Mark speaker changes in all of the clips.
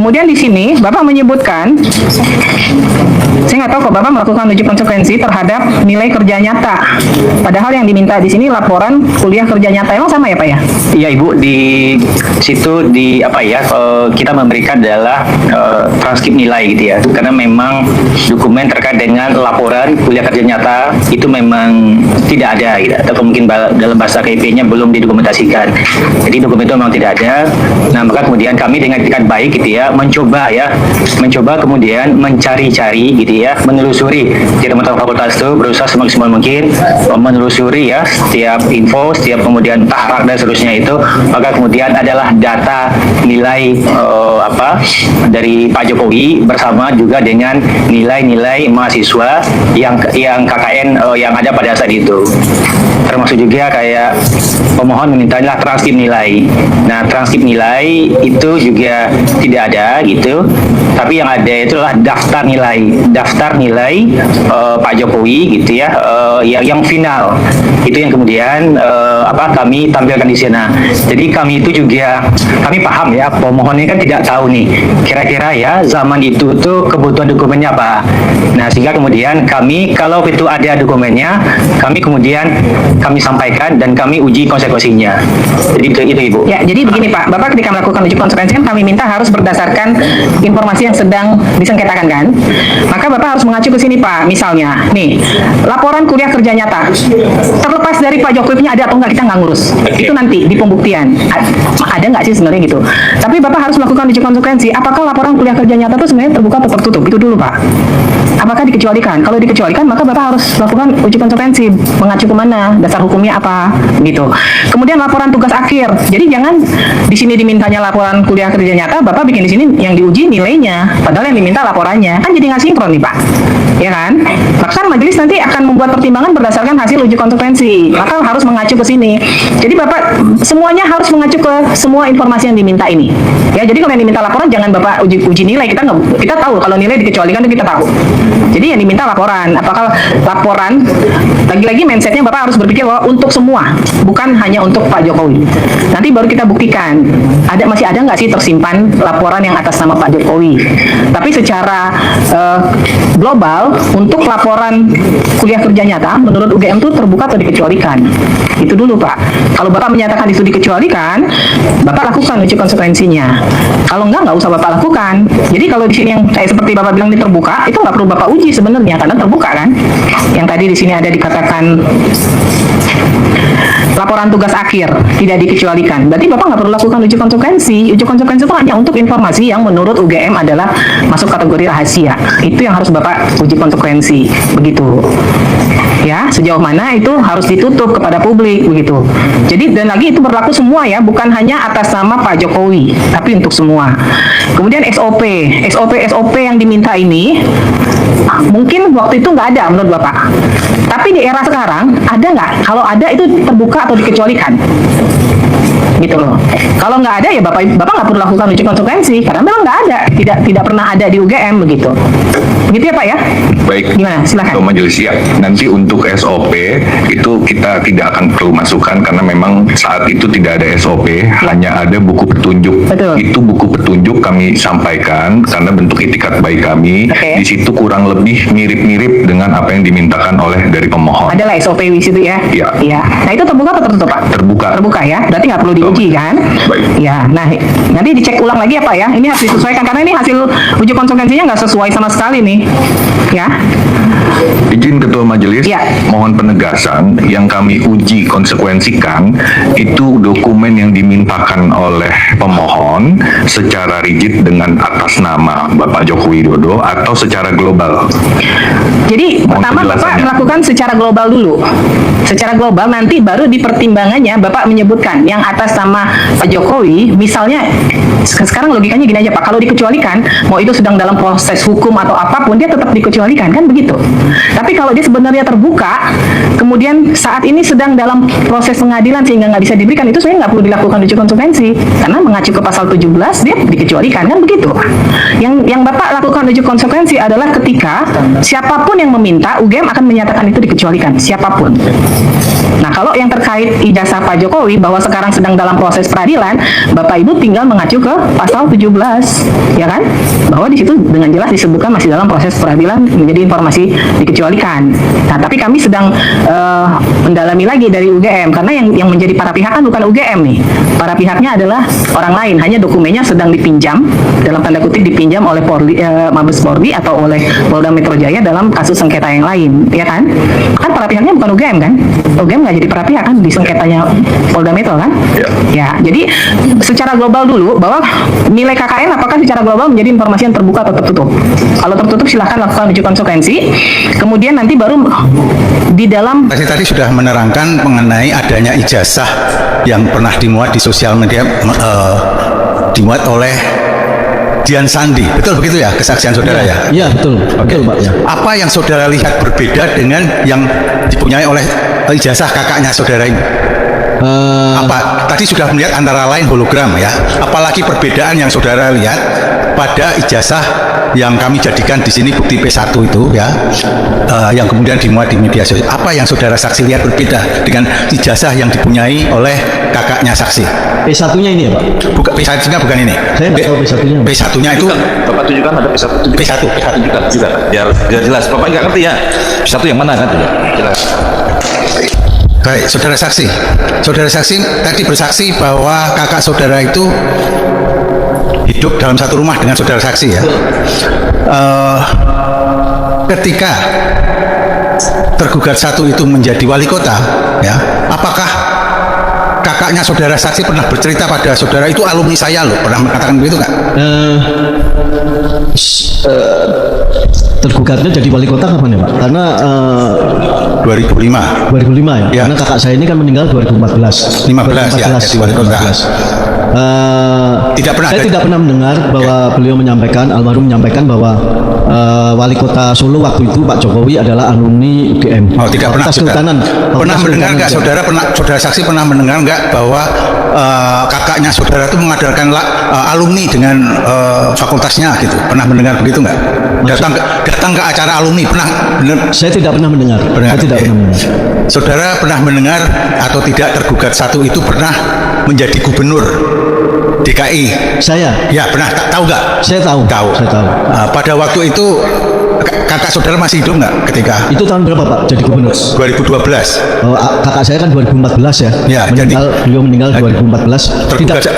Speaker 1: kemudian di sini Bapak menyebutkan, saya nggak tahu kok Bapak melakukan uji konsekuensi terhadap nilai kerja nyata. Padahal yang diminta di sini laporan kuliah kerja nyata. Emang sama ya Pak ya?
Speaker 2: Iya Ibu, di situ kita memberikan adalah transkrip nilai gitu ya. Karena memang dokumen terkait dengan laporan kuliah kerja nyata itu memang tidak ada gitu. Atau mungkin dalam bahasa KIP-nya belum didokumentasikan. Jadi dokumen itu memang tidak ada. Nah, maka kemudian kami dengan etikat baik gitu ya, mencoba kemudian mencari-cari gitu ya, menelusuri di teman-teman fakultas itu berusaha semaksimal mungkin menelusuri ya setiap info, setiap kemudian tahap dan seterusnya itu, maka kemudian adalah data nilai dari Pak Jokowi bersama juga dengan nilai-nilai mahasiswa yang KKN yang ada pada saat itu. Termasuk juga kayak pemohon memintalah transkrip nilai. Nah, transkrip nilai itu juga tidak ada gitu. Tapi yang ada itu adalah daftar nilai Pak Jokowi gitu ya, yang final. Itu yang kemudian kami tampilkan di sana. Jadi kami itu juga kami paham ya, pemohon ini kan tidak tahu nih kira-kira ya zaman itu tuh kebutuhan dokumennya apa. Nah, sehingga kemudian kami kalau itu ada dokumennya, kami sampaikan dan kami uji konsekuensinya. Jadi itu Ibu.
Speaker 1: Ya, jadi begini Pak, Bapak ketika melakukan uji konsekuensi kan kami minta harus berdasarkan informasi yang sedang disengketakan kan. Maka Bapak harus mengacu ke sini Pak. Misalnya, nih, laporan kuliah kerja nyata. Terlepas dari Pak Jokowi-nya ada atau enggak, kita nggak ngurus. Itu nanti di pembuktian. Ada nggak sih sebenarnya gitu. Tapi Bapak harus melakukan uji konsekuensi. Apakah laporan kuliah kerja nyata itu sebenarnya terbuka atau tertutup? Itu dulu Pak. Apakah dikecualikan? Kalau dikecualikan, maka Bapak harus lakukan uji konsekuensi. Mengacu kemana? Dasar hukumnya apa? Gitu. Kemudian laporan tugas akhir. Jadi jangan di sini dimintanya laporan kuliah kerja nyata, Bapak bikin di sini yang diuji nilainya. Padahal yang diminta laporannya. Kan jadi nggak sinkron nih Pak. Ya kan? Maka kan majelis nanti akan membuat pertimbangan berdasarkan hasil uji konsekuensi. Maka harus mengacu ke sini. Jadi Bapak semuanya harus mengacu ke semua informasi yang diminta ini. Ya, jadi kalau yang diminta laporan jangan Bapak uji nilai. Kita tahu kalau nilai dikecualikan itu kita tahu. Jadi yang diminta laporan. Apakah laporan lagi-lagi mindsetnya Bapak harus berpikir bahwa untuk semua, bukan hanya untuk Pak Jokowi. Nanti baru kita buktikan masih ada nggak sih tersimpan laporan yang atas nama Pak Jokowi. Tapi secara global untuk laporan kuliah kerja nyata menurut UGM itu terbuka atau dikecualikan. Itu dulu Pak. Kalau Bapak menyatakan itu dikecualikan, Bapak lakukan uji konsekuensinya. Kalau nggak usah Bapak lakukan. Jadi kalau di sini yang seperti Bapak bilang ini terbuka, itu nggak perlu Bapak uji sebenarnya karena terbuka kan. Yang tadi di sini ada dikatakan laporan tugas akhir tidak dikecualikan. Berarti Bapak nggak perlu lakukan uji konsekuensi. Uji konsekuensi itu hanya untuk informasi yang menurut UGM adalah masuk kategori rahasia. Itu yang harus Bapak uji konsekuensi. Begitu. Ya, sejauh mana itu harus ditutup kepada publik begitu. Jadi dan lagi itu berlaku semua ya, bukan hanya atas nama Pak Jokowi, tapi untuk semua. Kemudian SOP yang diminta ini mungkin waktu itu nggak ada menurut Bapak. Tapi di era sekarang ada nggak? Kalau ada itu terbuka atau dikecualikan? Gitu loh. Kalau nggak ada ya Bapak nggak perlu lakukan uji konsekuensi karena memang nggak ada, tidak pernah ada di UGM begitu. Begitu ya Pak ya?
Speaker 3: Baik.
Speaker 1: Gimana? Silakan.
Speaker 3: Majelis ya. Nanti untuk SOP itu kita tidak akan perlu masukkan karena memang saat itu tidak ada SOP, hanya ada buku petunjuk.
Speaker 1: Betul.
Speaker 3: Itu buku petunjuk kami sampaikan karena bentuk itikat baik kami.
Speaker 1: Okay.
Speaker 3: Di situ kurang lebih mirip-mirip dengan apa yang dimintakan oleh dari pemohon.
Speaker 1: Adalah SOP di situ ya?
Speaker 3: Iya.
Speaker 1: Iya. Nah itu terbuka atau tertutup Pak?
Speaker 3: Terbuka.
Speaker 1: Terbuka ya. Berarti nggak perlu diuji kan?
Speaker 3: Baik.
Speaker 1: Ya. Nah nanti dicek ulang lagi ya Pak ya. Ini harus disesuaikan karena ini hasil uji konsekuensinya nggak sesuai sama sekali nih. Ya.
Speaker 3: Izin Ketua Majelis,
Speaker 1: Ya.
Speaker 3: mohon penegasan yang kami uji konsekuensikan itu dokumen yang dimintakan oleh pemohon secara rigid dengan atas nama Bapak Joko Widodo atau secara global.
Speaker 1: Jadi
Speaker 3: Mohon
Speaker 1: pertama Bapak
Speaker 3: penjelasannya.
Speaker 1: melakukan secara global dulu. Secara global nanti baru di pertimbangannya Bapak menyebutkan yang atas nama Pak Jokowi. Misalnya sekarang logikanya gini aja Pak, kalau dikecualikan mau itu sedang dalam proses hukum atau apapun dia tetap dikecualikan kan begitu. Tapi kalau dia sebenarnya terbuka, kemudian saat ini sedang dalam proses pengadilan sehingga nggak bisa diberikan, itu sebenarnya nggak perlu dilakukan uji konsekuensi karena mengacu ke pasal 17 dia dikecualikan kan begitu. Yang Bapak lakukan uji konsekuensi adalah ketika siapapun yang meminta, UGM akan menyatakan itu dikecualikan siapapun. Nah kalau yang terkait ijazah Pak Jokowi bahwa sekarang sedang dalam dalam proses peradilan, Bapak Ibu tinggal mengacu ke pasal 17, ya kan? Bahwa di situ dengan jelas disebutkan masih dalam proses peradilan menjadi informasi dikecualikan. Nah, tapi kami sedang mendalami lagi dari UGM karena yang menjadi para pihak kan bukan UGM nih. Para pihaknya adalah orang lain, hanya dokumennya sedang dipinjam dalam tanda kutip dipinjam oleh Mabes Polri atau oleh Polda Metro Jaya dalam kasus sengketa yang lain, ya kan? Kan para pihaknya bukan UGM kan? UGM nggak jadi para pihak kan di sengketanya Polda Metro kan? Ya, jadi secara global dulu bahwa nilai KKN apakah secara global menjadi informasi yang terbuka atau tertutup? Kalau tertutup silahkan lakukan uji konsekuensi. Kemudian nanti baru di dalam
Speaker 4: tadi sudah menerangkan mengenai adanya ijazah yang pernah dimuat di sosial media, dimuat oleh Dian Sandi, betul begitu ya kesaksian saudara ya?
Speaker 5: Iya betul, betul Pak. Ya.
Speaker 4: Apa yang saudara lihat berbeda dengan yang dipunyai oleh ijazah kakaknya saudara ini? Apa tadi sudah melihat antara lain hologram ya, apalagi perbedaan yang saudara lihat pada ijazah yang kami jadikan di sini bukti P1 itu ya, yang kemudian dimuat di media sosial. Apa yang saudara saksi lihat berbeda dengan ijazah yang dipunyai oleh kakaknya saksi?
Speaker 5: P1-nya ini ya Pak?
Speaker 4: Bukan, P1-nya bukan ini.
Speaker 5: Saya nggak tahu P1-nya.
Speaker 4: P1-nya itu
Speaker 6: Bapak tunjukkan ada P1 juga. Biar jelas. Bapak nggak ngerti ya. P1 yang mana kan? Jelas.
Speaker 4: baik, saudara saksi. Saudara saksi tadi bersaksi bahwa kakak saudara itu hidup dalam satu rumah dengan saudara saksi ya. Ketika tergugat satu itu menjadi wali kota, ya, apakah kakaknya saudara saksi pernah bercerita pada saudara itu alumni saya loh, pernah mengatakan begitu nggak?
Speaker 5: Tergugatnya jadi wali kota kapan ya Pak? Karena
Speaker 4: 2005
Speaker 5: ya?
Speaker 4: Ya.
Speaker 5: Karena kakak saya ini kan meninggal 2014
Speaker 4: ya, jadi wali kota.
Speaker 5: Saya tidak pernah mendengar bahwa beliau menyampaikan, almarhum menyampaikan bahwa wali kota Solo waktu itu Pak Jokowi adalah alumni UGM.
Speaker 4: Oh, tidak pernah. Pernah mendengar nggak saudara saksi pernah mendengar nggak bahwa kakaknya saudara itu mengadakan alumni dengan fakultasnya gitu? Pernah mendengar begitu nggak? Datang ke acara alumni pernah?
Speaker 5: Saya tidak pernah mendengar. Saya tidak pernah mendengar.
Speaker 4: Saudara pernah mendengar atau tidak tergugat satu itu pernah menjadi gubernur DKI?
Speaker 5: Saya?
Speaker 4: Ya pernah. Tahu nggak?
Speaker 5: Saya tahu. Saya tahu.
Speaker 4: Pada waktu itu kakak saudara masih hidup nggak ketika?
Speaker 5: Itu tahun berapa Pak jadi gubernur?
Speaker 4: 2012.
Speaker 5: Kakak saya kan 2014 ya.
Speaker 4: Ya,
Speaker 5: beliau meninggal 2014.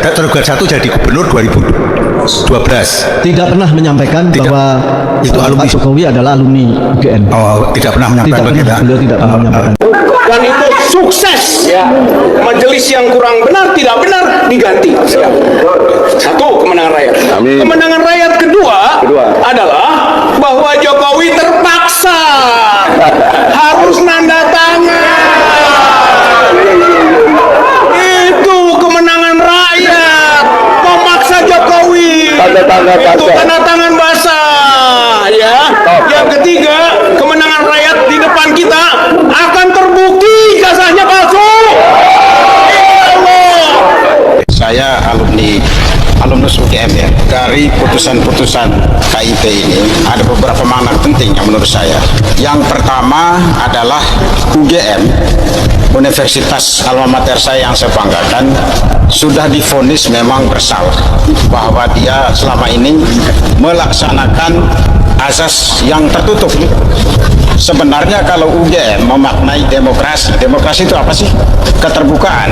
Speaker 4: Tergugat satu jadi gubernur 2012.
Speaker 5: Tidak pernah menyampaikan bahwa
Speaker 4: itu alumni.
Speaker 5: Pak Jokowi adalah alumni UGM.
Speaker 4: Oh, tidak pernah menyampaikan begitu.
Speaker 5: Beliau tidak pernah menyampaikan.
Speaker 7: Dan itu sukses. Majelis yang kurang benar, tidak benar diganti. Satu, kemenangan rakyat.
Speaker 6: Amin.
Speaker 7: Kemenangan rakyat kedua adalah bahwa Jokowi terpaksa harus nanda tangan. Itu kemenangan rakyat, memaksa Jokowi. Itu tanda tangan basah, ya. Yang ketiga, kemenangan rakyat di depan kita akan terbukti ijazahnya palsu.
Speaker 8: Saya alumnus UGM ya. Dari putusan-putusan KIP ini ada beberapa makna penting yang menurut saya. Yang pertama adalah UGM, Universitas alma mater saya yang saya banggakan, sudah divonis memang bersalah bahwa dia selama ini melaksanakan azas yang tertutup. Sebenarnya kalau UGM memaknai demokrasi, demokrasi itu apa sih? Keterbukaan.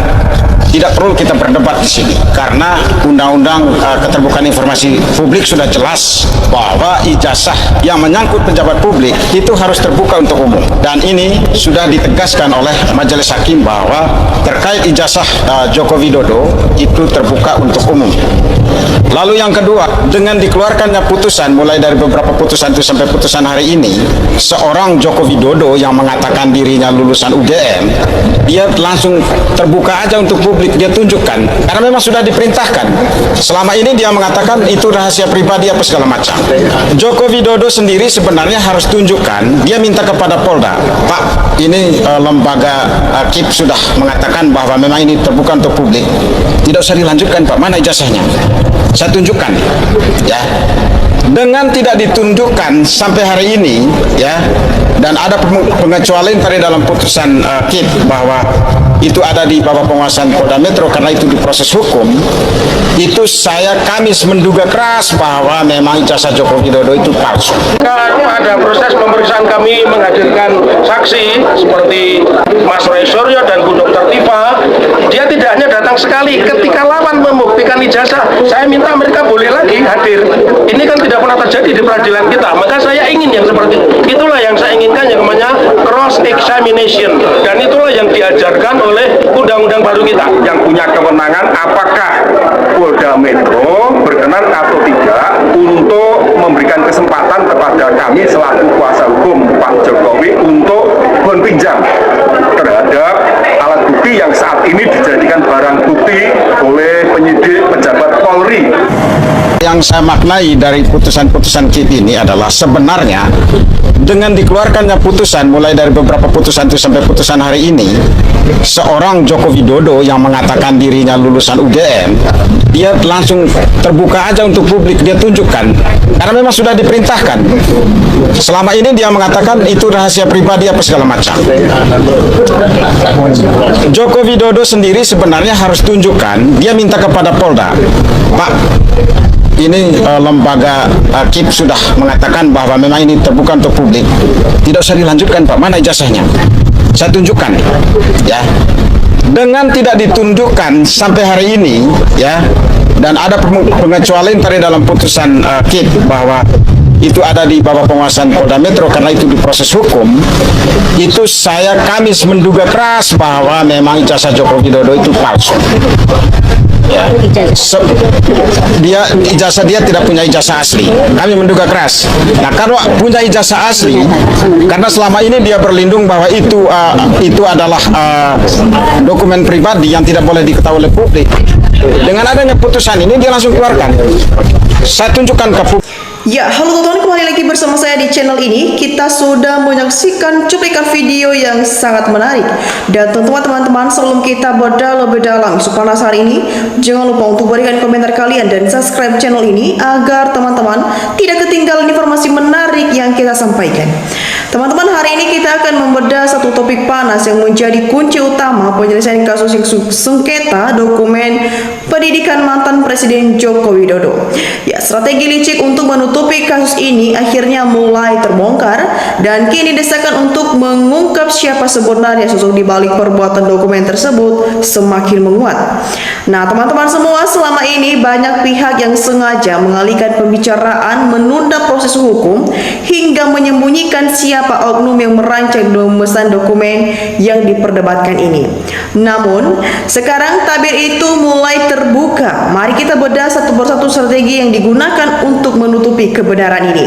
Speaker 8: Tidak perlu kita berdebat di sini karena Undang-Undang Keterbukaan Informasi Publik sudah jelas bahwa ijazah yang menyangkut pejabat publik itu harus terbuka untuk umum, dan ini sudah ditegaskan oleh Majelis Hakim bahwa terkait ijazah Joko Widodo itu terbuka untuk umum. Lalu yang kedua, dengan dikeluarkannya putusan mulai dari beberapa putusan itu sampai putusan hari ini, seorang Joko Widodo yang mengatakan dirinya lulusan UGM, dia langsung terbuka aja untuk publik, dia tunjukkan karena memang sudah diperintahkan. Selama ini dia mengatakan itu rahasia pribadi apa segala macam. Joko Widodo sendiri sebenarnya harus tunjukkan, dia minta kepada Polda, Pak, ini lembaga KIP sudah mengatakan bahwa memang ini terbuka untuk publik, tidak usah dilanjutkan Pak, mana ijazahnya, saya tunjukkan ya. Dengan dengan tidak ditunjukkan sampai hari ini ya, dan ada pengecualian tadi dalam putusan KIP bahwa itu ada di bawah penguasaan Polda Metro karena itu diproses hukum, itu kami menduga keras bahwa memang ijazah Joko Widodo itu palsu.
Speaker 7: Pada proses pemeriksaan kami menghadirkan saksi seperti Mas Roy Suryo dan Bu Dr. Tifa, dia tidak hanya datang sekali, ketika lawan membuktikan ijazah, saya minta mereka boleh lagi hadir. Ini kan tidak pernah terjadi di peradilan kita, maka saya ingin yang seperti itulah yang saya inginkan, yang namanya cross examination, dan itulah yang diajarkan oleh undang-undang baru kita.
Speaker 9: Yang punya kewenangan apakah Polda Metro berkenan atau tidak untuk memberikan kesempatan kepada kami selaku kuasa hukum Pak Jokowi untuk meminjam terhadap alat bukti yang saat ini dijadikan barang bukti oleh penyidik pejabat Polri.
Speaker 8: Yang saya maknai dari putusan-putusan KIP ini adalah sebenarnya dengan dikeluarkannya putusan, mulai dari beberapa putusan itu sampai putusan hari ini, seorang Joko Widodo yang mengatakan dirinya lulusan UGM, dia langsung terbuka aja untuk publik, dia tunjukkan, karena memang sudah diperintahkan. Selama ini dia mengatakan itu rahasia pribadi apa segala macam. Joko Widodo sendiri sebenarnya harus tunjukkan, dia minta kepada Polda, Pak, ini lembaga KIP sudah mengatakan bahwa memang ini terbuka untuk publik, tidak usah dilanjutkan Pak, mana ijazahnya, saya tunjukkan ya. Dengan tidak ditunjukkan sampai hari ini ya, dan ada pengecualian tadi dalam putusan KIP bahwa itu ada di bawah penguasaan Polda Metro karena itu diproses hukum, itu kami menduga keras bahwa memang ijazah Joko Widodo itu palsu. Ya. Ijazah dia tidak punya ijazah asli. Kami menduga keras. Nah, kalau punya ijazah asli, karena selama ini dia berlindung bahwa itu adalah dokumen pribadi yang tidak boleh diketahui oleh publik. Dengan adanya putusan ini dia langsung keluarkan. Saya tunjukkan ke publik.
Speaker 10: Ya, halo teman-teman, kembali lagi bersama saya di channel ini. Kita sudah menyaksikan cuplikan video yang sangat menarik. Dan teman-teman, sebelum kita bedah lebih dalam isu panas hari ini, jangan lupa untuk berikan komentar kalian dan subscribe channel ini agar teman-teman tidak ketinggalan informasi menarik yang kita sampaikan. Teman-teman, hari ini kita akan membedah satu topik panas yang menjadi kunci utama penyelesaian kasus yang sengketa dokumen pendidikan mantan Presiden Joko Widodo. Ya, strategi licik untuk menutupi kasus ini akhirnya mulai terbongkar dan kini desakan untuk mengungkap siapa sebenarnya sosok di balik perbuatan dokumen tersebut semakin menguat. Nah, teman-teman semua, selama ini banyak pihak yang sengaja mengalihkan pembicaraan, menunda proses hukum hingga menyembunyikan siapa oknum yang merancang dan memesan dokumen yang diperdebatkan ini. Namun, sekarang tabir itu mulai terbuka. Mari kita bedah satu persatu strategi yang digunakan untuk menutupi kebenaran ini.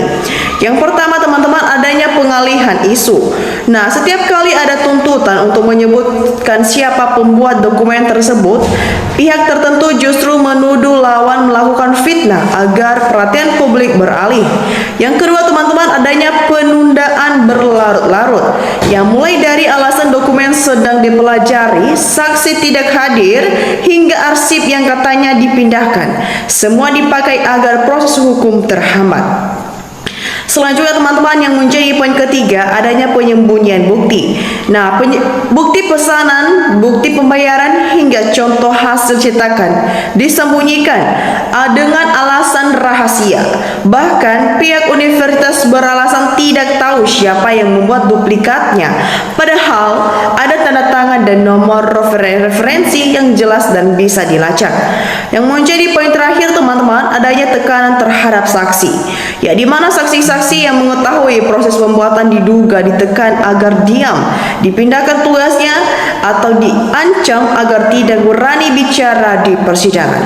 Speaker 10: Yang pertama, teman-teman, adanya pengalihan isu. Nah, setiap kali ada tuntutan untuk menyebutkan siapa pembuat dokumen tersebut, pihak tertentu justru menuduh lawan melakukan fitnah agar perhatian publik beralih. Yang kedua, teman-teman, adanya penundaan berlarut-larut yang mulai dari alasan dokumen sedang dipelajari, saksi tidak hadir, hingga arsip yang katanya dipindahkan. Semua dipakai agar proses hukum terhambat. Selanjutnya, teman-teman, yang menjadi poin ketiga, adanya penyembunyian bukti. Nah, bukti pesanan, bukti pembayaran, hingga contoh hasil cetakan disembunyikan dengan alasan rahasia. Bahkan pihak universitas beralasan tidak tahu siapa yang membuat duplikatnya, padahal ada tanda tangan dan nomor referensi yang jelas dan bisa dilacak. Yang menjadi poin terakhir, teman-teman, adanya tekanan terhadap saksi, ya, di mana saksi-saksi yang mengetahui proses pembuatan diduga ditekan agar diam, dipindahkan tugasnya, atau diancam agar tidak berani bicara di persidangan.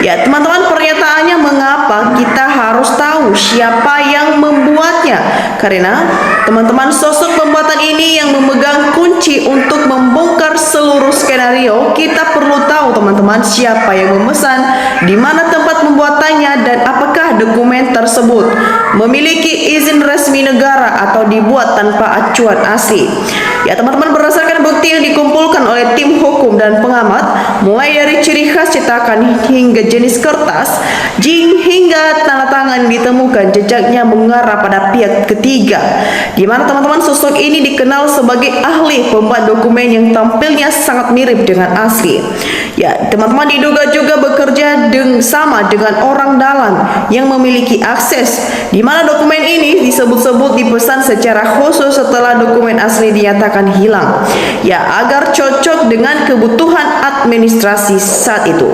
Speaker 10: Ya, teman-teman, pernyataannya mengapa kita harus tahu siapa yang membuatnya? Karena, teman-teman, sosok pembuatan ini yang memegang kunci untuk membongkar seluruh skenario. Kita perlu tahu, teman-teman, siapa yang memesan, di mana tempat pembuatannya, dan apakah dokumen tersebut memiliki izin resmi negara atau dibuat tanpa acuan asli. Ya, teman-teman, berdasarkan bukti yang dikumpulkan oleh tim hukum dan pengamat, mulai dari ciri khas cetakan hingga jenis kertas, hingga tanda tangan di ditemukan jejaknya mengarah pada pihak ketiga, di mana teman-teman sosok ini dikenal sebagai ahli pembuat dokumen yang tampilnya sangat mirip dengan asli. Ya, teman-teman diduga juga bekerja sama dengan orang dalam yang memiliki akses, di mana dokumen ini disebut-sebut dipesan secara khusus setelah dokumen asli dinyatakan hilang, ya agar cocok dengan kebutuhan administrasi saat itu.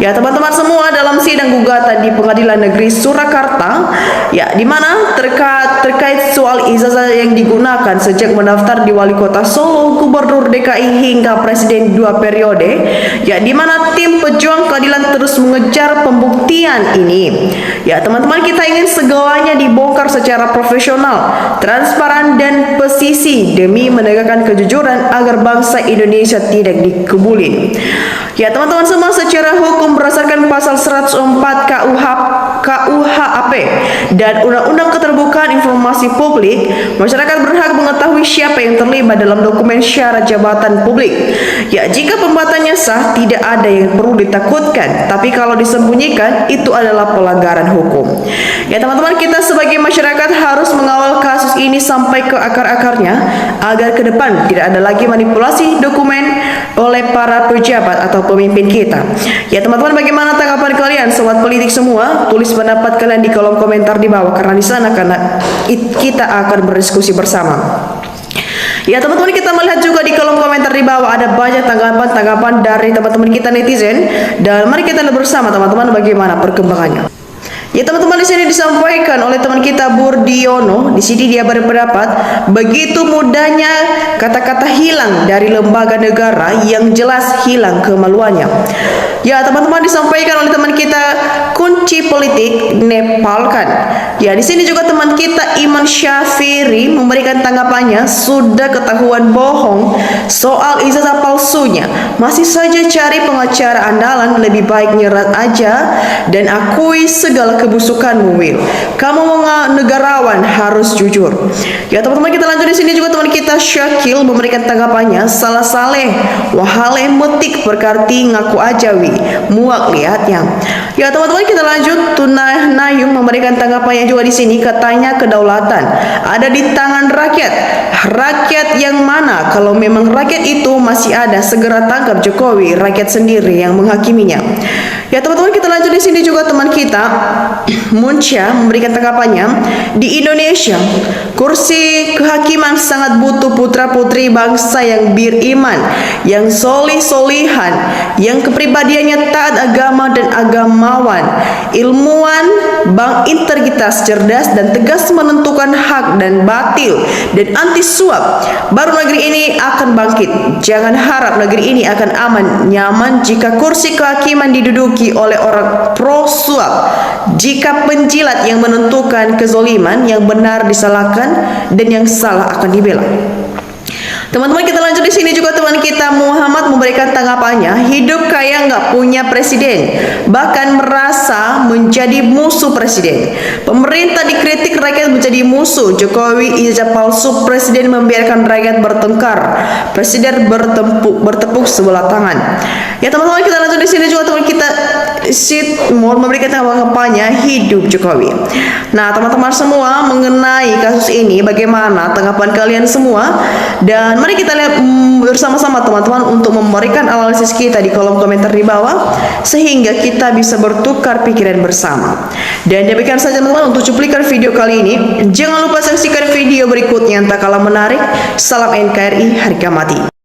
Speaker 10: Ya teman-teman semua, dalam sidang gugatan di Pengadilan Negeri Surakarta, ya di mana terkait soal ijazah yang digunakan sejak mendaftar di Wali Kota Solo, Gubernur DKI hingga Presiden 2 periode, ya di mana tim pejuang keadilan terus mengejar pembuktian ini. Ya teman-teman, kita ingin segalanya dibongkar secara profesional, transparan dan presisi demi menegakkan kejujuran agar bangsa Indonesia tidak dikebulin. Ya teman-teman semua, secara hukum berdasarkan pasal 104 KUHP dan Undang-Undang Keterbukaan Informasi Publik, masyarakat berhak mengetahui siapa yang terlibat dalam dokumen syarat jabatan publik. Ya, jika pembuatannya sah, tidak ada yang perlu ditakutkan, tapi kalau disembunyikan, itu adalah pelanggaran hukum. Ya teman-teman, kita sebagai masyarakat harus mengawal kasus ini sampai ke akar-akarnya, agar ke depan tidak ada lagi manipulasi dokumen oleh para pejabat atau pemimpin kita. Ya teman-teman, bagaimana tanggapan kalian sobat politik semua? Tulis pendapat kalian di kolom komentar di bawah, karena di sana kita akan berdiskusi bersama. Ya teman-teman, kita melihat juga di kolom komentar di bawah ada banyak tanggapan dari teman-teman kita netizen, dan mari kita lihat bersama teman-teman bagaimana perkembangannya. Ya teman-teman, di sini disampaikan oleh teman kita Burdiono. Di sini dia berpendapat, begitu mudahnya kata-kata hilang dari lembaga negara yang jelas hilang kemaluannya. Ya teman-teman, disampaikan oleh teman kita Kunci Politik Nepalkan. Ya di sini juga teman kita Iman Syafiri memberikan tanggapannya, sudah ketahuan bohong soal ijazah palsunya, masih saja cari pengacara andalan, lebih baik nyerat aja dan akui segala kebusukanmu, Will. Kamu negarawan harus jujur. Ya teman-teman, kita lanjut. Di sini juga teman kita Syakil memberikan tanggapannya, salah saleh wahale metik berkarti ngaku aja wi muak lihatnya. Ya teman-teman, kita lanjut. Tunah Nayung memberikan tanggapannya juga di sini, katanya kedaulatan ada di tangan rakyat. Rakyat yang mana? Kalau memang rakyat itu masih ada, segera tangkap Jokowi, rakyat sendiri yang menghakiminya. Ya teman-teman, kita lanjut. Di sini juga teman kita Munca memberikan tanggapannya, di Indonesia kursi kehakiman sangat butuh putra-putri bangsa yang beriman, yang solih-solihan, yang kepribadiannya taat agama dan agamawan, ilmuwan, integritas, cerdas dan tegas menentukan hak dan batil, dan anti suap. Baru negeri ini akan bangkit. Jangan harap negeri ini akan aman nyaman jika kursi kehakiman diduduki oleh orang pro suap. Jika penjilat yang menentukan kezoliman, yang benar disalahkan dan yang salah akan dibela. Teman-teman, kita lanjut. Di sini juga teman kita Muhammad memberikan tanggapannya, hidup kayak nggak punya presiden, bahkan merasa menjadi musuh presiden. Pemerintah dikritik, rakyat menjadi musuh. Jokowi ijazah palsu, presiden membiarkan rakyat bertengkar, presiden bertepuk sebelah tangan. Ya teman-teman, kita lanjut. Di sini juga teman kita Sidmore memberikan tanggapannya, hidup Jokowi. Nah teman-teman semua, mengenai kasus ini bagaimana tanggapan kalian semua? Dan mari kita lihat bersama-sama teman-teman untuk memberikan analisis kita di kolom komentar di bawah, sehingga kita bisa bertukar pikiran bersama. Dan demikian saja teman-teman untuk cuplikan video kali ini. Jangan lupa saksikan video berikutnya yang tak kalah menarik. Salam NKRI, harga mati.